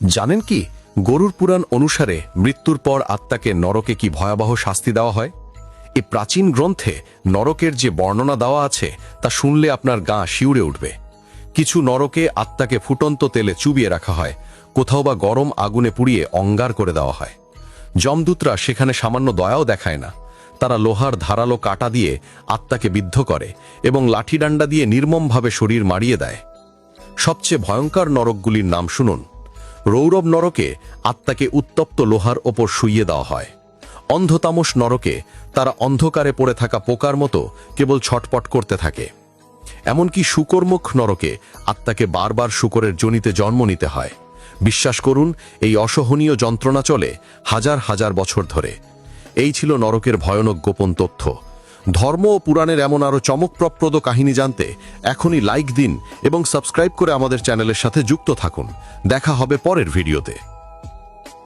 জানেন কি গরুর পুরাণ অনুসারে মৃত্যুর পর আত্মাকে নরকে কি ভয়াবহ শাস্তি দেওয়া হয়? এই প্রাচীন গ্রন্থে নরকের যে বর্ণনা দেওয়া আছে তা শুনলে আপনার গা শিউরে উঠবে। কিছু নরকে আত্মাকে ফুটন্ত তেলে চুবিয়ে রাখা হয়, কোথাও বা গরম আগুনে পুড়িয়ে অঙ্গার করে দেওয়া হয়। যমদূতরা সেখানে সামান্য দয়াও দেখায় না, তারা লোহার ধারালো কাঁটা দিয়ে আত্মাকে বিদ্ধ করে এবং লাঠিডান্ডা দিয়ে নির্মমভাবে শরীর মারিয়ে দেয়। সবচেয়ে ভয়ঙ্কর নরকগুলির নাম শুনুন। রৌরব নরকে আত্মাকে উত্তপ্ত লোহার ওপর শুইয়ে দেওয়া হয়। অন্ধতামস নরকে তারা অন্ধকারে পড়ে থাকা পোকার মতো কেবল ছটপট করতে থাকে। এমনকি শূকরমুখ নরকে আত্মাকে বারবার শূকরের যোনিতে জন্ম নিতে হয়। বিশ্বাস করুন, এই অসহনীয় যন্ত্রণা চলে হাজার হাজার বছর ধরে। এই ছিল নরকের ভয়ানক গোপন তথ্য। ধর্ম ও পুরাণের এমন আরও চমকপ্রদ কাহিনী জানতে এখনই লাইক দিন এবং সাবস্ক্রাইব করে আমাদের চ্যানেলের সাথে যুক্ত থাকুন। দেখা হবে পরের ভিডিওতে।